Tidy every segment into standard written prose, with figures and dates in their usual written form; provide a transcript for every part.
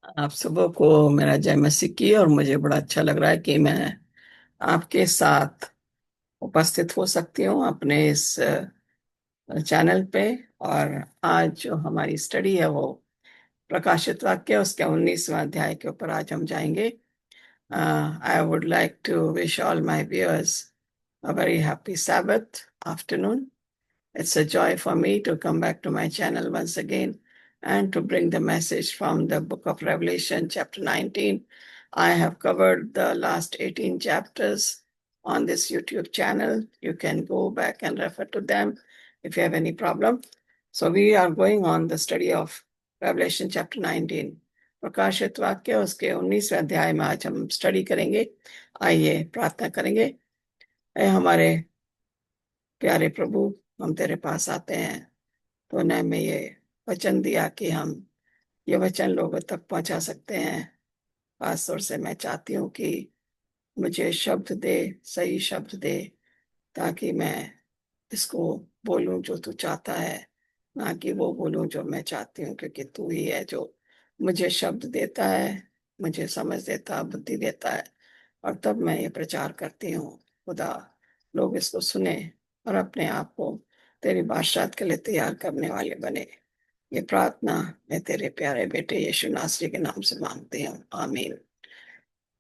आप सबों को मेरा जय मसीह की। और मुझे बड़ा अच्छा लग रहा है कि मैं आपके साथ उपस्थित हो सकती हूँ अपने इस चैनल पे। और आज जो हमारी स्टडी है वो प्रकाशित वाक्य उसके 19वें अध्याय के ऊपर आज हम जाएंगे। I would like to wish all my viewers a very happy Sabbath afternoon. It's a joy for me to come back to my channel once again and to bring the message from the book of Revelation, chapter 19. I have covered the last 18 chapters on this YouTube channel. You can go back and refer to them if you have any problem. So we are going on the study of Revelation chapter 19. प्रकाशित वाक्य उसके 19वें अध्याय में आज हम study करेंगे। आइए प्रार्थना करेंगे। ऐ हमारे प्यारे प्रभु, हम तेरे पास आते हैं। तो ने में ये वचन दिया कि हम ये वचन लोगों तक पहुंचा सकते हैं। खास तौर से मैं चाहती हूँ कि मुझे शब्द दे, सही शब्द दे, ताकि मैं इसको बोलूं जो तू चाहता है, ना कि वो बोलूं जो मैं चाहती हूँ, क्योंकि तू ही है जो मुझे शब्द देता है, मुझे समझ देता, बुद्धि देता है, और तब मैं ये प्रचार करती हूँ। खुदा, लोग इसको सुने और अपने आप को तेरी बादशाहत के लिए तैयार करने वाले बने। ये प्रार्थना मैं तेरे प्यारे बेटे यीशु नासरी के नाम से मांगती हूँ, आमीन।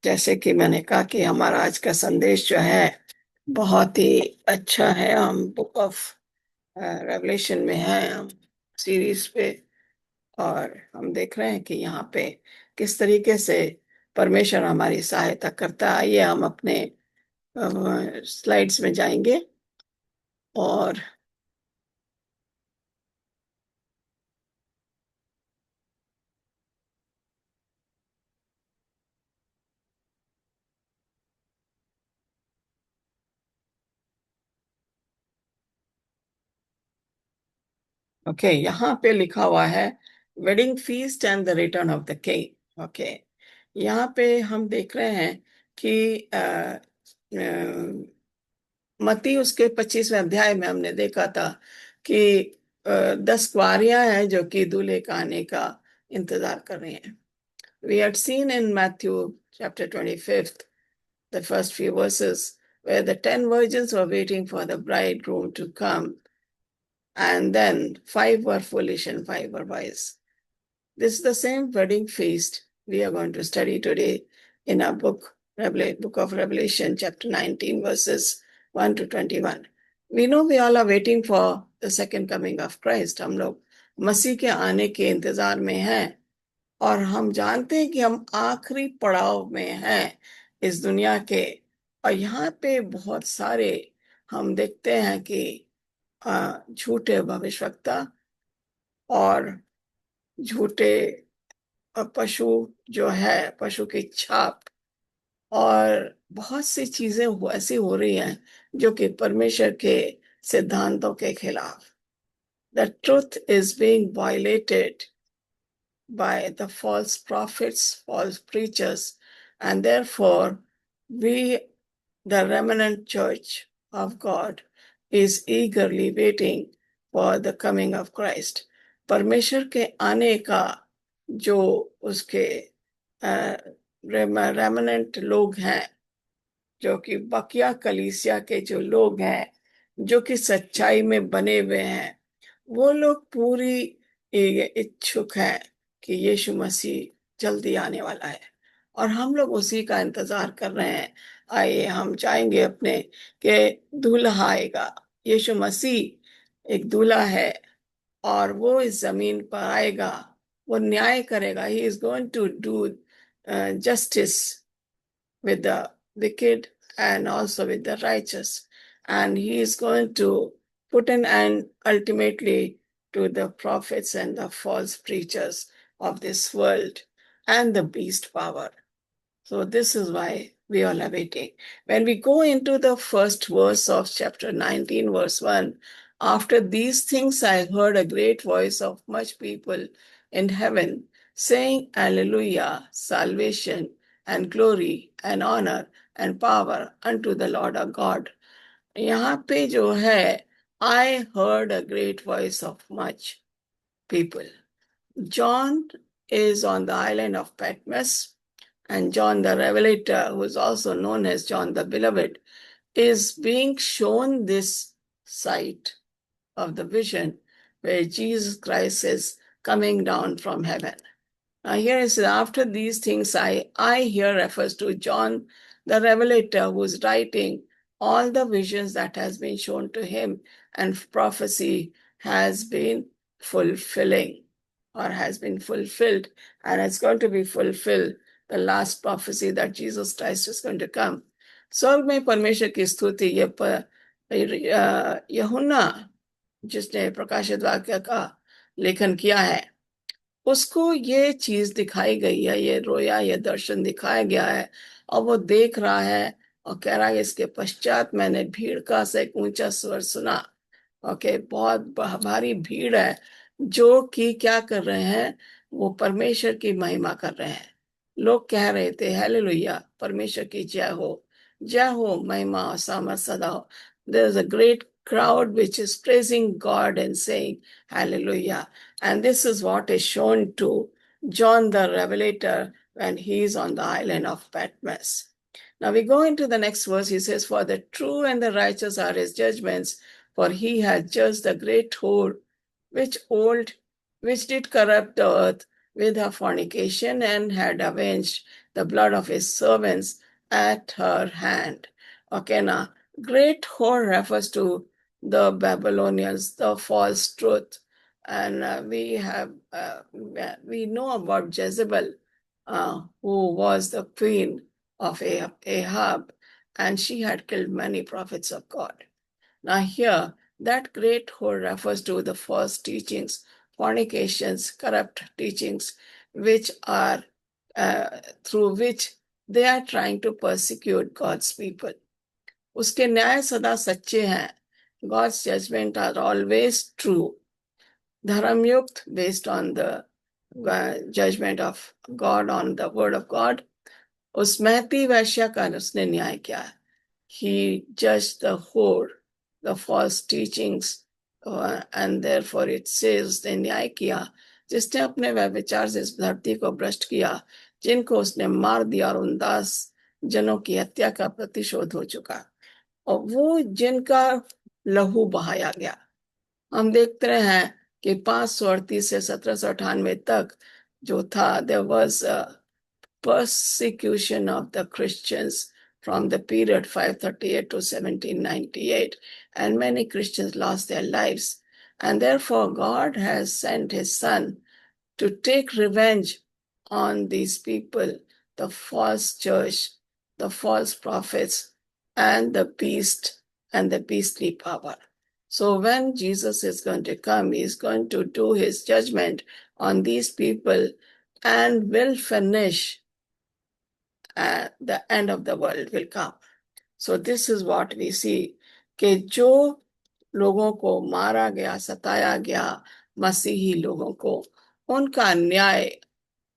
जैसे कि मैंने कहा कि हमारा आज का संदेश जो है बहुत ही अच्छा है। हम बुक ऑफ रेवलेशन में हैं, हम सीरीज पे, और हम देख रहे हैं कि यहाँ पे किस तरीके से परमेश्वर हमारी सहायता करता है। आइए हम अपने स्लाइड्स में जाएंगे। और ओके, यहाँ पे लिखा हुआ है wedding feast and the return of the king. Okay, यहाँ पे हम देख रहे हैं कि मत्ती उसके 25वें अध्याय में हमने देखा था कि 10 कुंवारियां हैं जो कि दूल्हे का आने का इंतजार कर रही हैं। We had seen in Matthew chapter 25th, the first few verses, where the 10 virgins were waiting for the bridegroom to come, and then 5 were foolish and 5 were wise. This is the same wedding feast we are going to study today in our book of Revelation, chapter 19, verses 1 to 21. We know we all are waiting for the second coming of Christ. हम लोग मसीह के आने के इंतजार में हैं, और हम जानते हैं कि हम आखिरी पड़ाव में हैं इस दुनिया के। और यहाँ पे बहुत सारे हम देखते हैं कि झूठे भविष्यवक्ता और झूठे पशु जो है, पशु की छाप, और बहुत सी चीजें ऐसी हो रही हैं जो कि परमेश्वर के सिद्धांतों के खिलाफ। The truth is being violated by the false prophets, false preachers, and therefore we, the remnant church of God, is eagerly waiting for the coming of Christ. परमेश्वर के आने का जो उसके रेमनेंट लोग हैं, जो कि बकिया कलीसिया के जो लोग हैं, जो कि सच्चाई में बने हुए हैं, वो लोग पूरी इच्छुक हैं कि यीशु मसीह जल्दी आने वाला है, और हम लोग उसी का इंतजार कर रहे हैं। आइए हम चाहेंगे अपने के दूल्हा आएगा। यीशु मसीह एक दूल्हा है, और वो इस जमीन पर आएगा, वो न्याय करेगा। He is going to do justice with the wicked and also with the righteous. And he is going to put an end ultimately to the prophets and the false preachers of this world and the beast power. So this is why we all are waiting. When we go into the first verse of chapter 19, verse 1, after these things I heard a great voice of much people in heaven saying, Alleluia, salvation and glory and honor and power unto the Lord our God. यहाँ पे जो है, I heard a great voice of much people. John is on the island of Patmos, and John the Revelator, who is also known as John the Beloved, is being shown this sight of the vision where Jesus Christ is coming down from heaven. Now here it says, after these things, I here refers to John the Revelator, who is writing all the visions that has been shown to him, and prophecy has been fulfilling or has been fulfilled, and it's going to be fulfilled, the last prophecy that Jesus Christ is going to come. स्वर्ग में परमेश्वर की स्तुति, यूहन्ना जिसने प्रकाशित वाक्य का लेखन किया है, उसको ये चीज दिखाई गई है, ये रोया, ये दर्शन दिखाया गया है, और वो देख रहा है और कह रहा है, इसके पश्चात मैंने भीड़ का से एक ऊंचा स्वर सुना। ओके, बहुत भारी भीड़ है जो कि क्या कर रहे हैं, वो परमेश्वर की महिमा कर रहे हैं। लोग कह रहे थे, हालेलुया, परमेश्वर की जय हो, महिमा और सामर्थ सदा हो। There is a great crowd which is praising God and saying hallelujah, and this is what is shown to John the Revelator when he is on the island of Patmos. Now we go into the next verse. He says, for the true and the righteous are his judgments, for he has judged the great whore which did corrupt the earth with her fornication, and had avenged the blood of his servants at her hand. Okay, now great whore refers to the Babylonians, the false truth. And we know about Jezebel, who was the queen of Ahab, and she had killed many prophets of God. Now here, that great whore refers to the false teachings, fornications, corrupt teachings, which are through which they are trying to persecute God's people. उसके न्याय सदा सच्चे हैं. God's judgment are always true. धर्मयुक्त, based on the judgment of God, on the word of God. उस महती वैश्या का उसने न्याय किया. He judged the whore, the false teachings, and therefore it says उसने न्याय किया, जिसने अपने व्यभिचार से इस धरती को भ्रष्ट किया, जिनको उसने मार दिया, और उन दास जनों की हत्या का प्रतिशोध हो चुका, और वो जिनका लहू बहाया गया. हम देखते रहे हैं कि 538 से 1798 तक जो था, there was a persecution of the Christians from the period 538 to 1798, and many Christians lost their lives, and therefore God has sent his son to take revenge on these people, the false church, the false prophets, and the beast and the beastly power. So when Jesus is going to come, he is going to do his judgment on these people and will finish. The end of the world will come. So this is what we see, कि जो लोगों को मारा गया, सताया गया, मसीही लोगों को, उनका न्याय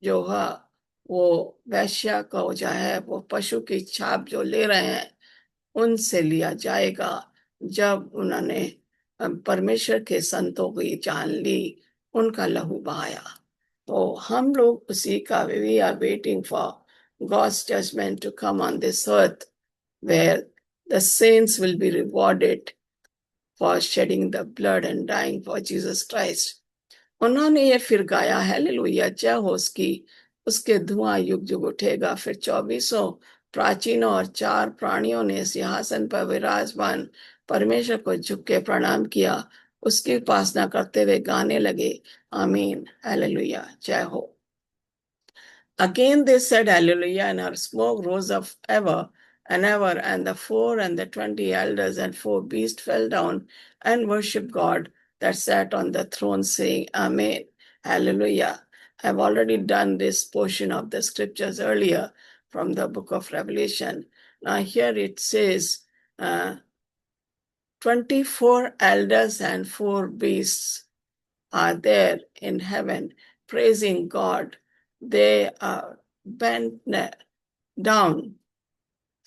जो है वो वैश्या को जो है, वो पशु की छाप जो ले रहे हैं, उनसे लिया जाएगा, जब उन्होंने परमेश्वर के संतों की जान ली, उनका लहू बहाया. तो हम लोग उसी का, we are waiting for God's judgment to come on this earth, where the saints will be rewarded for shedding the blood and dying for Jesus Christ. उन्होंने ये फिर गाया, हालेलुया, जय हो उसकी, उसके धुआं युग युग उठेगा. फिर 24 प्राचीनों और 4 प्राणियों ने सिंहासन पर विराजमान परमेश्वर को झुक के प्रणाम किया, उसकी उपासना करते हुए गाने लगे, आमीन, हालेलुया, जय हो. Again they said hallelujah, and our smoke rose up ever and ever, and the 4 and the 20 elders and 4 beasts fell down and worshipped God that sat on the throne, saying, Amen, hallelujah. I've already done this portion of the scriptures earlier from the book of Revelation. Now here it says 24 elders and 4 beasts are there in heaven praising God. They are bent down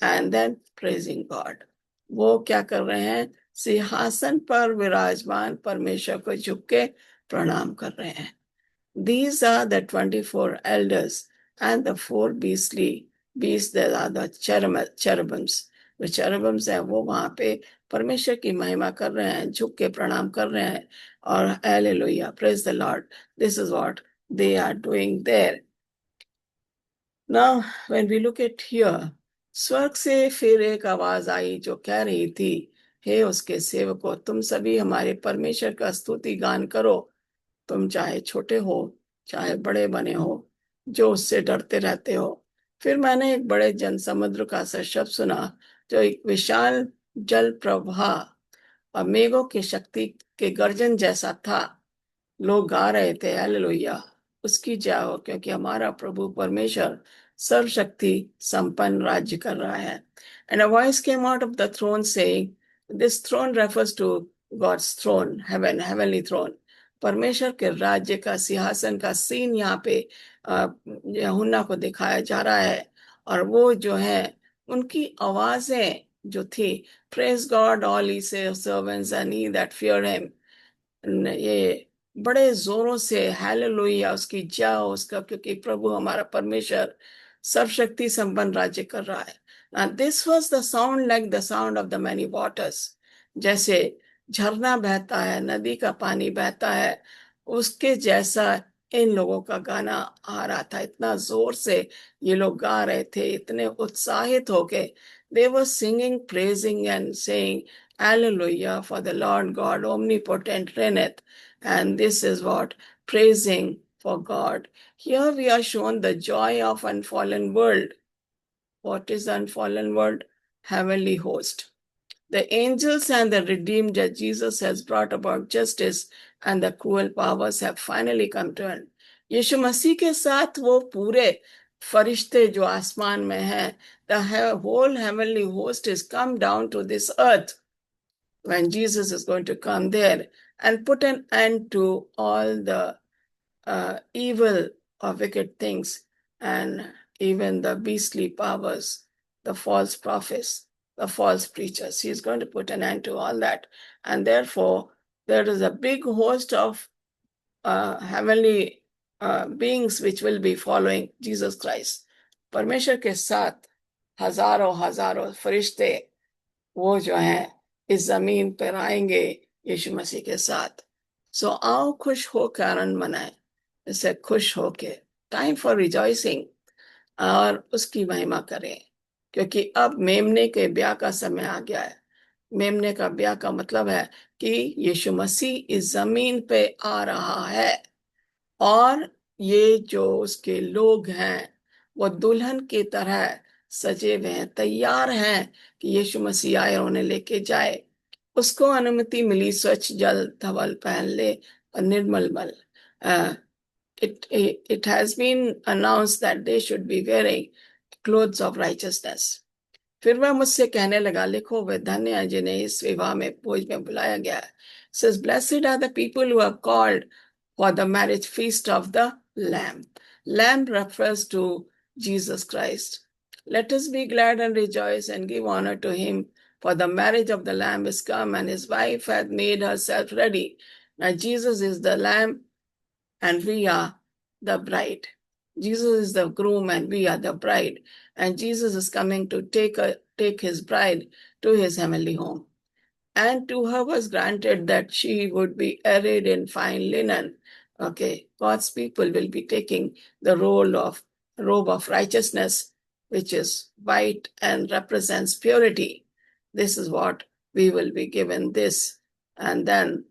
and then praising God. वो क्या कर रहे हैं? सिंहासन पर विराजमान परमेश्वर को झुक के प्रणाम कर रहे हैं. These are the 24 elders and the four beasts, that are the cherubims. जो cherubims हैं वो वहां पे परमेश्वर की महिमा कर रहे हैं, झुक के प्रणाम कर रहे हैं और hallelujah, praise the Lord. This is what they are doing there. Now, when we look at here, स्वर्ग से फिर एक आवाज आई जो कह रही थी, हे उसके सेवकों, तुम सभी हमारे परमेश्वर का स्तुति गान करो. तुम चाहे छोटे हो चाहे बड़े बने हो, जो उससे डरते रहते हो. फिर मैंने एक बड़े जन समुद्र का सा शब्द सुना, जो एक विशाल जल प्रवाह और मेघों की शक्ति के गर्जन जैसा था. लोग गा रहे थे, हालेलुया, उसकी जय हो, क्योंकि हमारा प्रभु परमेश्वर सर्वशक्ति संपन्न राज्य कर रहा है. And a voice came out of the throne saying, this throne refers to God's throne, heavenly throne. परमेश्वर के राज्य का सिंहासन का सीन यहाँ पे यूहन्ना को दिखाया जा रहा है. और वो जो है उनकी आवाजें जो थी, praise God all he servants and he that fear him, ये बड़े जोरों से हालेलुया, उसकी जय हो उसका, क्योंकि प्रभु हमारा परमेश्वर सर्वशक्ति संपन्न राज्य कर रहा है. This was the sound like the sound of the many waters. जैसे झरना बहता है, नदी का पानी बहता है, उसके जैसा इन लोगों का गाना आ रहा था. इतना जोर से ये लोग गा रहे थे, इतने उत्साहित होके. They were singing, praising and saying, Hallelujah, for the Lord God omnipotent reigneth. And this is what? Praising for God. Here we are shown the joy of unfallen world. What is the unfallen world? Heavenly host. The angels and the redeemed that Jesus has brought about justice and the cruel powers have finally come to end. यीशु मसीह के साथ वो पूरे फरिश्ते जो आसमान में हैं, the whole heavenly host is come down to this earth when Jesus is going to come there and put an end to all the evil or wicked things and even the beastly powers, the false prophets, the false preachers. He is going to put an end to all that. And therefore, there is a big host of heavenly beings which will be following Jesus Christ. परमेश्वर के साथ हजारों हजारों फरिश्ते वो जो हैं इस जमीन पर आएंगे यीशु मसीह के साथ. सो आओ खुश होकर आनंद मनाएं, इससे खुश होके, टाइम फॉर रिजॉइसिंग, और उसकी महिमा करें, क्योंकि अब मेमने के ब्याह का समय आ गया है. मेमने का ब्याह का मतलब है कि यीशु मसीह इस जमीन पे आ रहा है और ये जो उसके लोग हैं वो दुल्हन की तरह सजे हुए हैं, तैयार हैं कि यीशु मसीह आए और उन्हें लेके जाए. उसको अनुमति मिली स्वच्छ जल धवल पहन ले और निर्मल मल. It has been announced that they should be wearing clothes of righteousness. फिर वह मुझसे कहने लगा, लिखो वे धन्य हैं जिन्हें इस विवाह में भोज में बुलाया गया है. Says, blessed are the people who are called for the marriage feast of the Lamb. Lamb refers to Jesus Christ. Let us be glad and rejoice and give honor to him, for the marriage of the Lamb is come and his wife hath made herself ready. Now Jesus is the Lamb and we are the bride. Jesus is the groom and we are the bride. And Jesus is coming to take his bride to his heavenly home. And to her was granted that she would be arrayed in fine linen. Okay, God's people will be taking the role of robe of righteousness, which is white and represents purity. This is what we will be given this, and then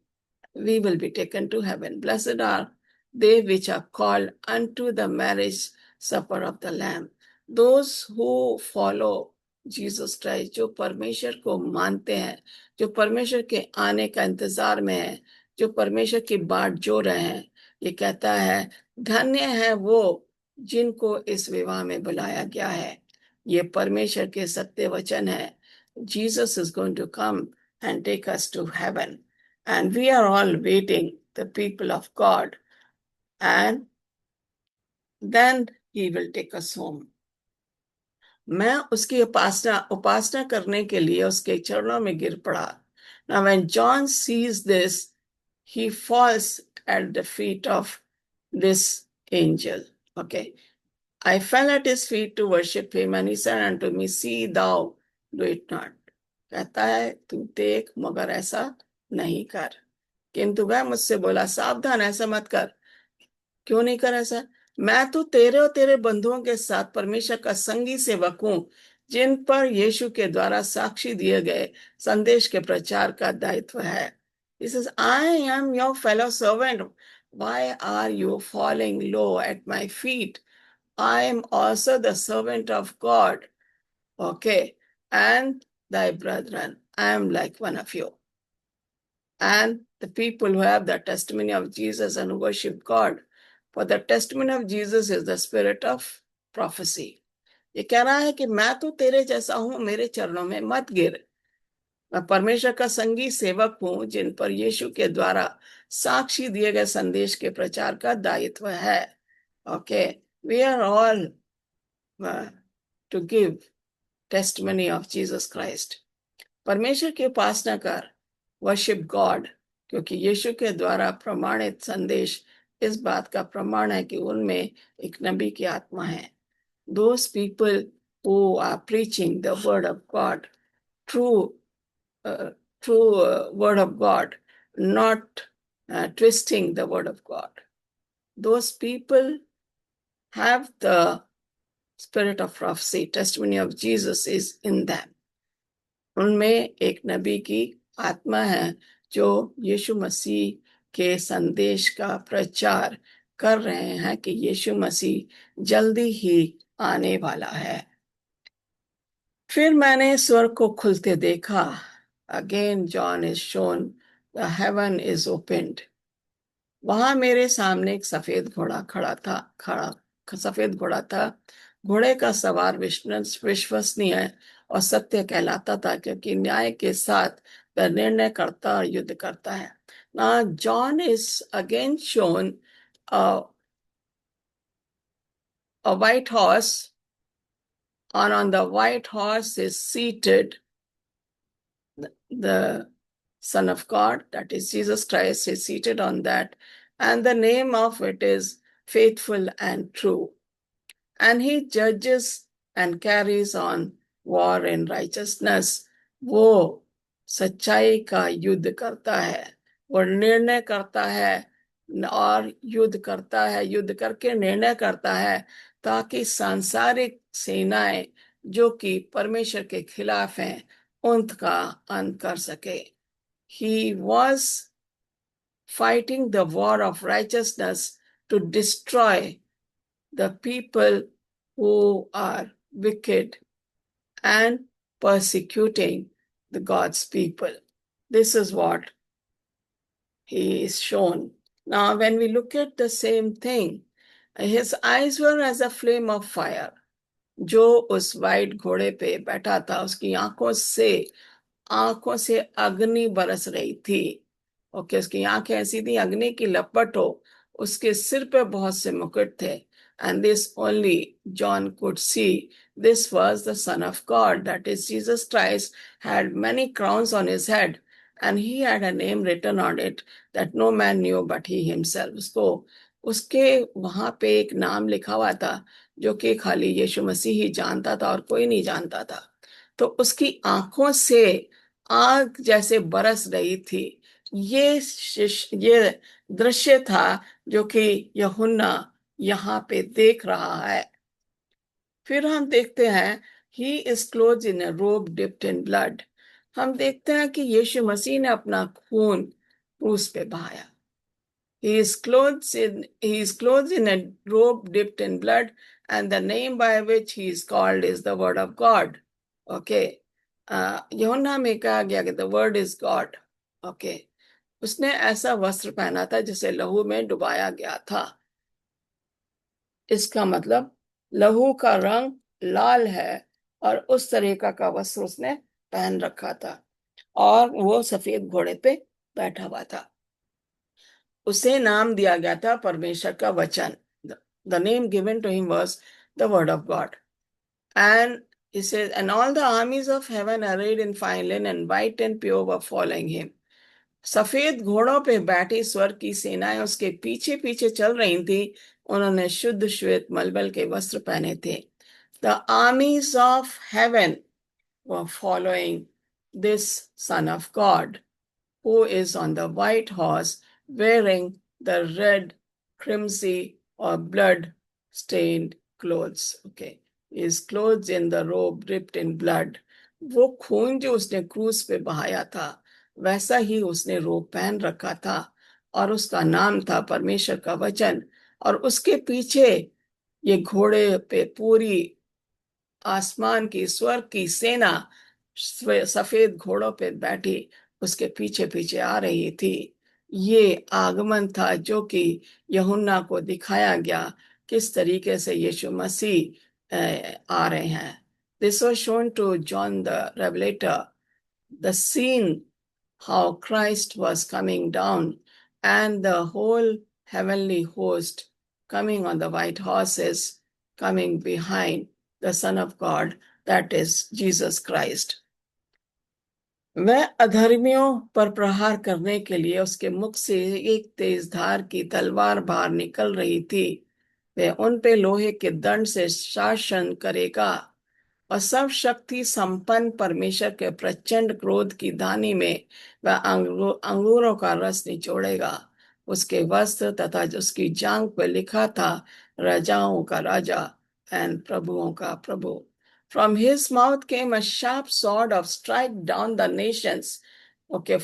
we will be taken to heaven. Blessed are they which are called unto the marriage supper of the Lamb. Those who follow Jesus Christ, जो परमेश्वर को मानते हैं, जो परमेश्वर के आने का इंतजार में है, जो परमेश्वर की बाट जो रहे हैं. ये कहता है, धन्य है वो जिनको इस विवाह में बुलाया गया है. ये परमेश्वर के सत्य वचन है. Jesus is going to come and take us to heaven. And we are all waiting, the people of God. And then he will take us home. मैं उसकी उपासना करने के लिए उसके चरणों में गिर पड़ा. Now when John sees this, he falls at the feet of this angel. Okay. I fell at his feet to worship him, and he said unto me, See thou do it not. कहता है तू देख मगर ऐसा नहीं कर। किंतु वह मुझसे बोला, सावधान, ऐसा मत कर। क्यों नहीं कर ऐसा? मैं तो तेरे और तेरे बंधुओं के साथ परमेश्वर का संगी सेवक हूं, जिन पर यीशु के द्वारा साक्षी दिए गए संदेश के प्रचार का दायित्व है। He says, I am your fellow servant. Why are you falling low at my feet? I am also the servant of God. Okay. And thy brethren, I am like one of you. And the people who have the testimony of Jesus and who worship God. For the testimony of Jesus is the spirit of prophecy. ये कह रहा है कि मैं तो तेरे जैसा हूं, मेरे चरणों में मत गिर। मैं परमेश्वर का संगी सेवक हूं, जिन पर यीशु के द्वारा साक्षी दिए गए संदेश के प्रचार का दायित्व है। Okay, we are all to give testimony of Jesus Christ. परमेश्वर की उपासना कर, वर्शिप गॉड, क्योंकि यीशु के द्वारा प्रमाणित संदेश इस बात का प्रमाण है कि उनमें एक नबी की आत्मा है। Those people who are preaching the word of God, true, word of God, not twisting the word of God. Those people have the spirit of prophecy. Testimony of Jesus is in them. उनमें एक नबी की आत्मा है जो यीशु मसीह के संदेश का प्रचार कर रहे हैं कि यीशु मसीह जल्दी ही आने वाला है। फिर मैंने स्वर्ग को खुलते देखा। Again John is shown the heaven is opened. वहां मेरे सामने एक सफेद घोड़ा सफेद घोड़ा था। घोड़े का सवार विश्वसनीय और सत्य कहलाता था, क्योंकि न्याय के साथ वह निर्णय करता और युद्ध करता है। Now John is again shown a white horse, and on the white horse is seated the Son of God, that is Jesus Christ, is seated on that, and the name of it is Faithful and True. And he judges and carries on war in righteousness. वो सच्चाई का युद्ध करता है, वो निर्णय करता है और युद्ध करता है, युद्ध करके निर्णय करता है, ताकि सांसारिक सेनाएं जो कि परमेश्वर के खिलाफ हैं उनका अंत कर सके। He was fighting the war of righteousness to destroy the people who are wicked and persecuting the God's people. This is what he is shown. Now, when we look at the same thing, his eyes were as a flame of fire. जो उस white घोड़े पे बैठा था, उसकी आंखों से अग्नि बरस रही थी। ओके, उसकी आंखें ऐसी थी अग्नि की लपट हो। उसके सिर पे बहुत से मुकुट थे। And this only John could see. This was the Son of God, that is Jesus Christ, had many crowns on his head, and he had a name written on it that no man knew but he himself. उसके वहां पे एक नाम लिखा हुआ था जो कि खाली यीशु मसीह ही जानता था और कोई नहीं जानता था। तो उसकी आंखों से आग जैसे बरस रही थी। ये दृश्य था जो कि यूहन्ना यहाँ पे देख रहा है। फिर हम देखते हैं ही इज क्लोज इन अ रोब डिप्ड इन ब्लड। हम देखते हैं कि यीशु मसीह ने अपना खून क्रूस पे बहाया। He is clothed in a robe dipped in blood, and the name by which he is called is the word of God. Okay. यूहन्ना में कहा गया कि the word is God. Okay. उसने ऐसा वस्त्र पहना था जिसे लहू में डुबाया गया था। इसका मतलब लहू का रंग लाल है और उस तरीका का वस्त्र उसने पहन रखा था और वो सफेद घोड़े पे बैठा हुआ था। उसे नाम दिया गया था परमेश्वर का वचन। The name given to him was the word of God. And he says, and all the armies of heaven arrayed in fine linen, white and pure, were following him. सफेद घोड़ों पे बैठी स्वर्ग की सेनाएं उसके पीछे पीछे चल रही थी। उन्होंने शुद्ध श्वेत मलमल के वस्त्र पहने थे। The armies of haven were following this son of God who is on the white horse wearing the red, crimson, or blood stained clothes. Okay. His clothes in the robe dipped in blood. वो खून जो उसने क्रूस पे बहाया था वैसा ही उसने रोब पहन रखा था, और उसका नाम था परमेश्वर का वचन। और उसके पीछे ये घोड़े पे पूरी आसमान की स्वर्ग की सेना सफेद घोड़ों पे बैठी उसके पीछे पीछे आ रही थी। ये आगमन था जो कि यूहन्ना को दिखाया गया किस तरीके से यीशु मसीह आ रहे हैं। This was shown to John the Revelator, the scene how Christ was coming down, and the whole heavenly host coming on the white horses, coming behind the Son of God, that is Jesus Christ. वह अधर्मियों पर प्रहार करने के लिए उसके मुख से एक तेज धार की तलवार बाहर निकल रही थी। वह उन पे लोहे के दंड से शासन करेगा, और सब शक्ति संपन्न परमेश्वर के प्रचंड क्रोध की धानी में वह अंगूरों का रस निचोड़ेगा। उसके वस्त्र तथा उसकी जांघ पर लिखा था, राजाओं का राजा एंड प्रभुओं का प्रभु। From his mouth came a sharp sword of strike down the nations. Okay,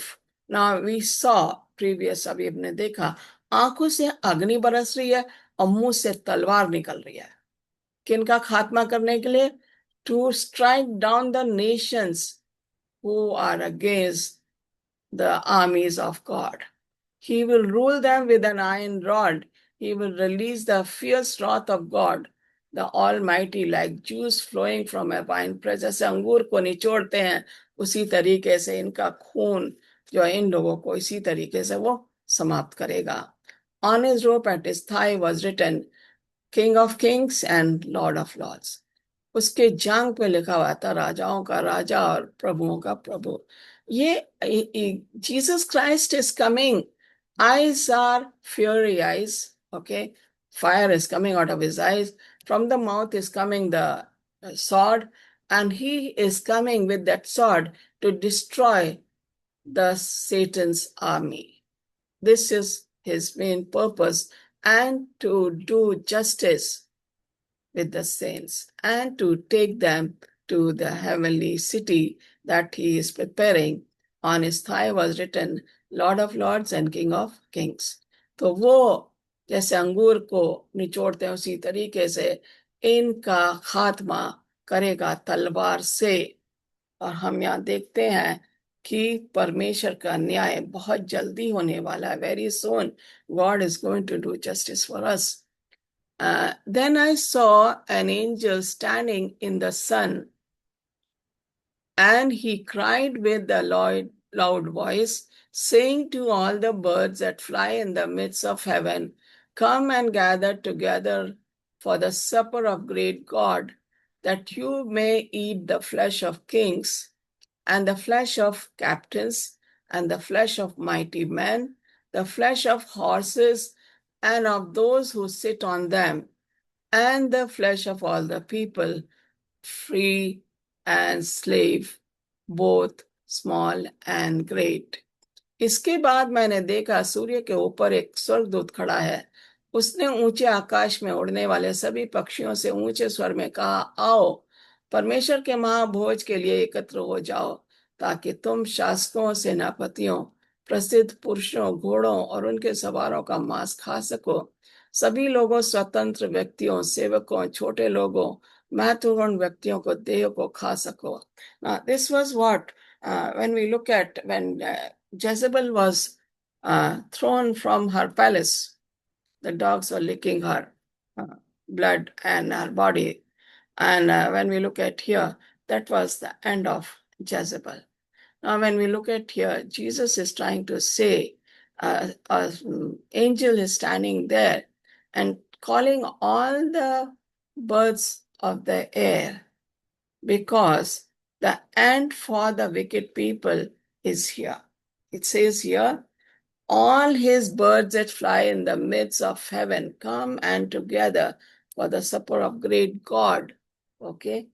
now we saw previous, अभी हमने देखा आंखों से अग्नि बरस रही है और मुंह से तलवार निकल रही है। किनका खात्मा करने के लिए? To strike down the nations who are against the armies of God. He will rule them with an iron rod. He will release the fierce wrath of God, the Almighty, like juice flowing from a wine press. जैसे अंगूर को निचोड़ते हैं उसी तरीके से इनका खून जो इन लोगों को इसी तरीके से वो समाप्त करेगा। On his robe at his thigh was written, King of Kings and Lord of Lords. उसके जांग पे लिखा हुआ था, राजाओं का राजा और प्रभुओं का प्रभु। ये Jesus Christ is coming. Eyes are fiery eyes. Okay. Fire is coming out of his eyes. From the mouth is coming the sword, and he is coming with that sword to destroy the Satan's army. This is his main purpose, and to do justice with the saints and to take them to the heavenly city that he is preparing. On his thigh was written, Lord of Lords and King of Kings. तो वो जैसे अंगूर को निचोड़ते हैं उसी तरीके से इनका खात्मा करेगा तलवार से। और हम यहाँ देखते हैं कि परमेश्वर का न्याय बहुत जल्दी होने वाला है। Very soon God is going to do justice for us. Then I saw an angel standing in the sun, and he cried with a loud voice, saying to all the birds that fly in the midst of heaven, Come and gather together for the supper of great God, that you may eat the flesh of kings, and the flesh of captains, and the flesh of mighty men, the flesh of horses, and of those who sit on them, and the flesh of all the people, free and slave, both small and great. इसके बाद मैंने देखा सूर्य के ऊपर एक स्वर्गदूत खड़ा है। उसने ऊंचे आकाश में उड़ने वाले सभी पक्षियों से ऊंचे स्वर में कहा, आओ परमेश्वर के महाभोज के लिए एकत्र हो जाओ, ताकि तुम शासकों, सेनापतियों, प्रसिद्ध पुरुषों, घोड़ों और उनके सवारों का मांस खा सको। सभी लोगों, स्वतंत्र व्यक्तियों, सेवकों, छोटे लोगों, महत्वपूर्ण व्यक्तियों को देह को खा सको। This was what when we look at when Jezebel was thrown from her palace, the dogs were licking her blood and her body. And when we look at here, that was the end of Jezebel. Now, when we look at here, Jesus is trying to say, an angel is standing there and calling all the birds of the air, because the end for the wicked people is here. it says here, all his birds that fly in the midst of heaven come and together for the supper of great God. Okay.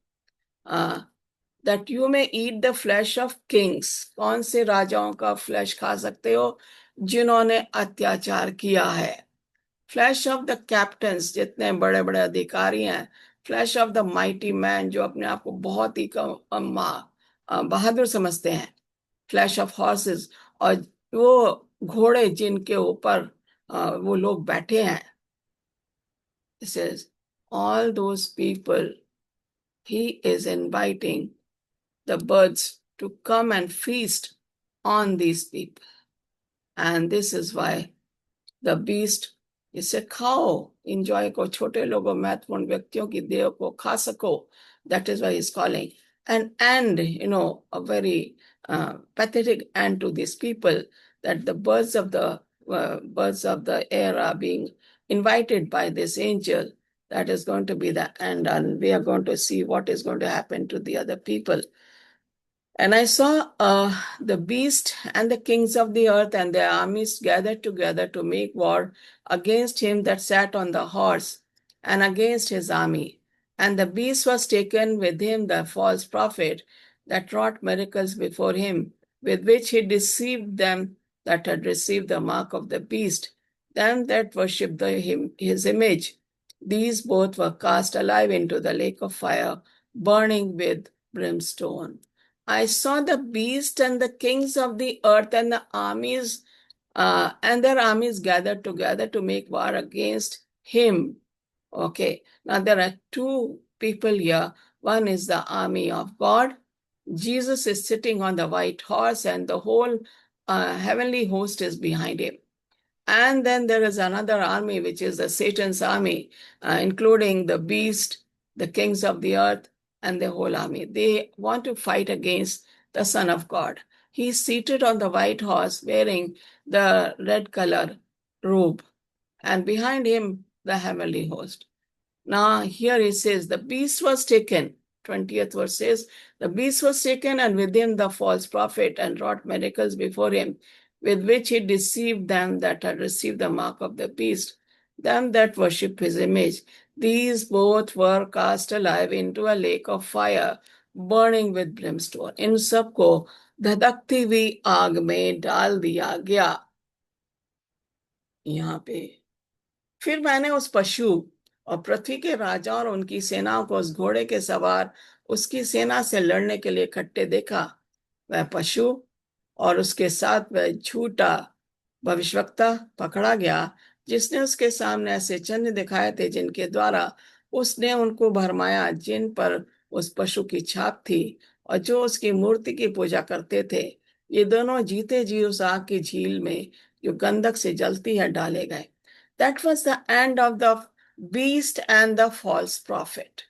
That you may eat the flesh of kings. कौन से राजाओं का flash खा सकते हो? जिन्होंने अत्याचार किया है. फ्लैश ऑफ द कैप्टन्स, जितने बड़े बड़े अधिकारी हैं. Flash of the mighty man, जो अपने आप को बहुत ही बहादुर समझते हैं. फ्लैश ऑफ हॉर्सेस, और वो घोड़े जिनके ऊपर वो लोग बैठे हैं. It says all those people, he is inviting the birds to come and feast on these people. And this is why the beast, इसे खाओ, enjoy को, छोटे लोगों महत्वपूर्ण व्यक्तियों की देह को खा सको. That is why he's calling an end, a very pathetic end to these people, that the birds of the air are being invited by this angel. That is going to be the end, and we are going to see what is going to happen to the other people. And I saw the beast and the kings of the earth and their armies gathered together to make war against him that sat on the horse and against his army. And the beast was taken, with him the false prophet that wrought miracles before him, with which he deceived them that had received the mark of the beast, them that worshipped his image. These both were cast alive into the lake of fire, burning with brimstone. I saw the beast and the kings of the earth and the armies and their armies gathered together to make war against him. Okay, now there are two people here. One is the army of God. Jesus is sitting on the white horse, and the whole heavenly host is behind him. And then there is another army, which is the Satan's army, including the beast, the kings of the earth, and the whole army. They want to fight against the Son of God. He's seated on the white horse wearing the red color robe, and behind him, the heavenly host. Now, here it says, the beast was taken. 20th verse says, the beast was taken, and with him the false prophet, and wrought miracles before him, with which he deceived them that had received the mark of the beast, them that worship his image. These both were cast alive into a lake of fire, burning with brimstone. इन सबको धधकती हुई आग में डाल दिया गया. यहाँ पे फिर मैंने उस पशु और पृथ्वी के राजा और उनकी सेनाओं को उस घोड़े के सवार उसकी सेना से लड़ने के लिए इकट्ठे देखा. वह पशु और उसके साथ वह झूठा भविष्यवक्ता पकड़ा गया, जिसने उसके सामने ऐसे चिन्ह दिखाए थे जिनके द्वारा उसने उनको भरमाया, जिन पर उस पशु की छाप थी और जो उसकी मूर्ति की पूजा करते थे. ये दोनों जीते जी उस आग की झील में जो गंधक से जलती है डाले गए. That was the end of the beast and the false prophet.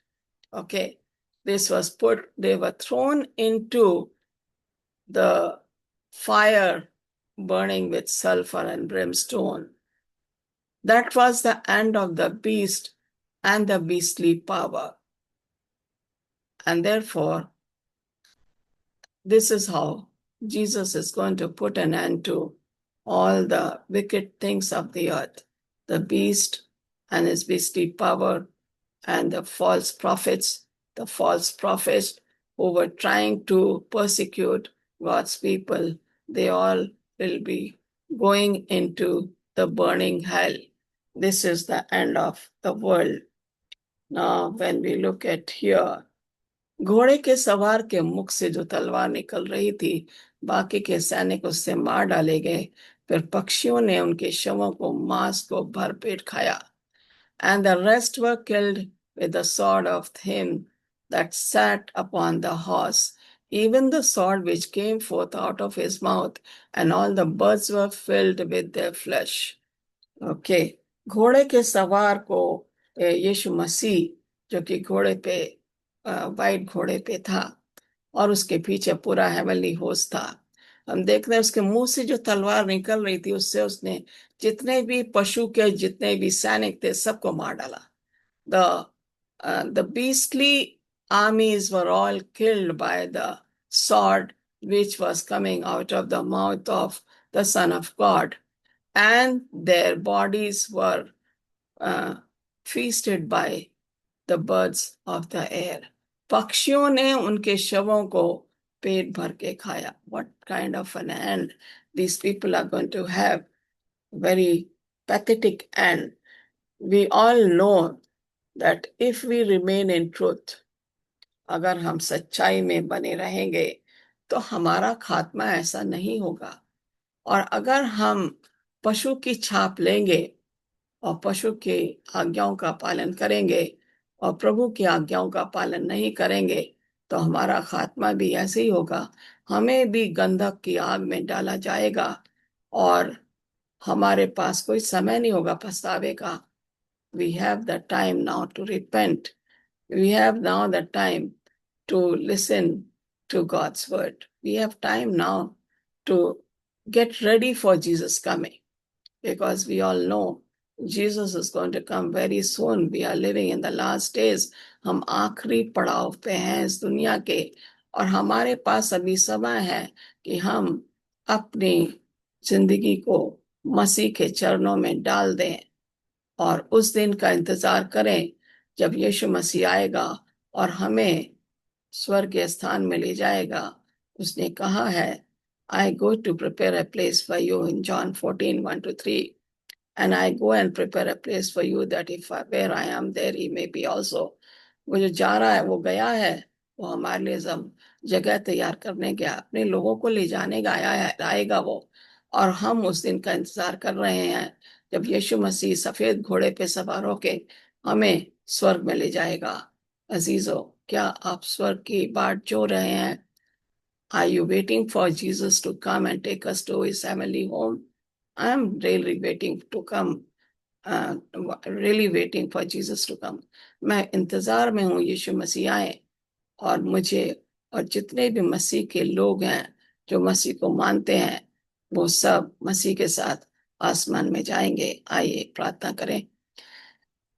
Okay, this was they were thrown into the fire burning with sulfur and brimstone. That was the end of the beast and the beastly power. And therefore, this is how Jesus is going to put an end to all the wicked things of the earth. The beast and his beastly power, and the false prophets who were trying to persecute God's people, they all will be going into the burning hell. This is the end of the world. Now, when we look at here, घोड़े के सवार के मुख से जो तलवार निकल रही थी, बाकी के सैनिक उससे मार डाले गए. फिर पक्षियों ने उनके शवों को मांस को भरपेट खाया. And the rest were killed with the sword of him that sat upon the horse, even the sword which came forth out of his mouth, and all the birds were filled with their flesh. Okay, घोड़े के सवार को यीशु मसीह, जो कि घोड़े पे white घोड़े पे था, और उसके पीछे पूरा हेवनली होस्ट था. हम देख रहे हैं उसके मुंह से जो तलवार निकल रही थी, उससे उसने जितने भी पशु के जितने भी सैनिक थे सबको मार डाला. The beastly armies were all killed by the sword which was coming out of the mouth of the Son of God, and their bodies were feasted by the birds of the air. पक्षियों ने उनके शवों को पेट भर के खाया. What kind of an end these people are going to have? Very pathetic end. We all know that if we remain in truth, अगर हम सच्चाई में बने रहेंगे तो हमारा खात्मा ऐसा नहीं होगा. और अगर हम पशु की छाप लेंगे और पशु की आज्ञाओं का पालन करेंगे और प्रभु की आज्ञाओं का पालन नहीं करेंगे तो हमारा खात्मा भी ऐसे ही होगा. हमें भी गंधक की आग में डाला जाएगा और हमारे पास कोई समय नहीं होगा पछतावे का. We have the time now to repent. We have now the time to listen to God's word. We have time now to get ready for Jesus coming, because we all know Jesus is going to come very soon. We are living in the last days. हम आखिरी पड़ाव पे हैं इस दुनिया के, और हमारे पास अभी समय है कि हम अपनी जिंदगी को मसीह के चरणों में डाल दें और उस दिन का इंतजार करें जब यीशु मसीह आएगा और हमें स्वर्गीय स्थान में ले जाएगा. उसने कहा है, I go to prepare a place for you in John 14:1-3. And I go and prepare a place for you, that if where I am, there he may be also. वो जो जा रहा है वो गया है, वो हमारे लिए सब जगह तैयार करने गया, अपने लोगों को ले जाने का आया है, आएगा वो. और हम उस दिन का इंतजार कर रहे हैं जब यीशु मसीह सफेद घोड़े पे सवार होके हमें स्वर्ग में ले जाएगा. अजीजों, क्या आप स्वर्ग की बाट जो रहे हैं? Are you waiting for Jesus to come and take us to his heavenly home? I'm really waiting to come, really waiting for Jesus to come. मैं इंतजार में हूँ यीशु मसीह आए और मुझे और जितने भी मसीह के लोग हैं जो मसीह को मानते हैं वो सब मसीह के साथ आसमान में जाएंगे. आइए प्रार्थना करें.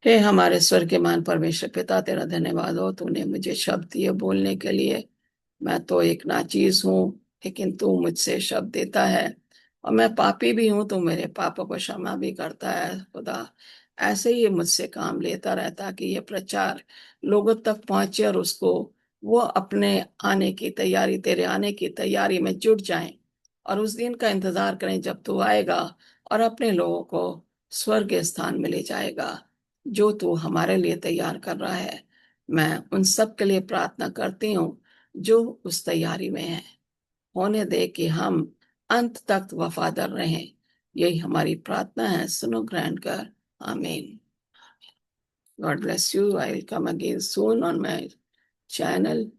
हे हमारे स्वर्गीयमान परमेश्वर पिता, तेरा धन्यवाद हो, तूने मुझे शब्द दिए बोलने के लिए. मैं तो एक नाचीज हूँ, लेकिन तू मुझसे शब्द देता है, और मैं पापी भी हूँ, तू मेरे पापों को क्षमा भी करता है. खुदा, ऐसे ही मुझसे काम लेता रहता कि ये प्रचार लोगों तक पहुंचे और उसको वो अपने आने की तैयारी, तेरे आने की तैयारी में जुट जाएं और उस दिन का इंतजार करें जब तू आएगा और अपने लोगों को स्वर्ग स्थान में ले जाएगा जो तू हमारे लिए तैयार कर रहा है. मैं उन सब के लिए प्रार्थना करती हूँ जो उस तैयारी में है. होने दे कि हम अंत तक वफादार रहें. यही हमारी प्रार्थना है, सुनो ग्रहण कर. आमीन. God bless you. I will come again soon on my channel.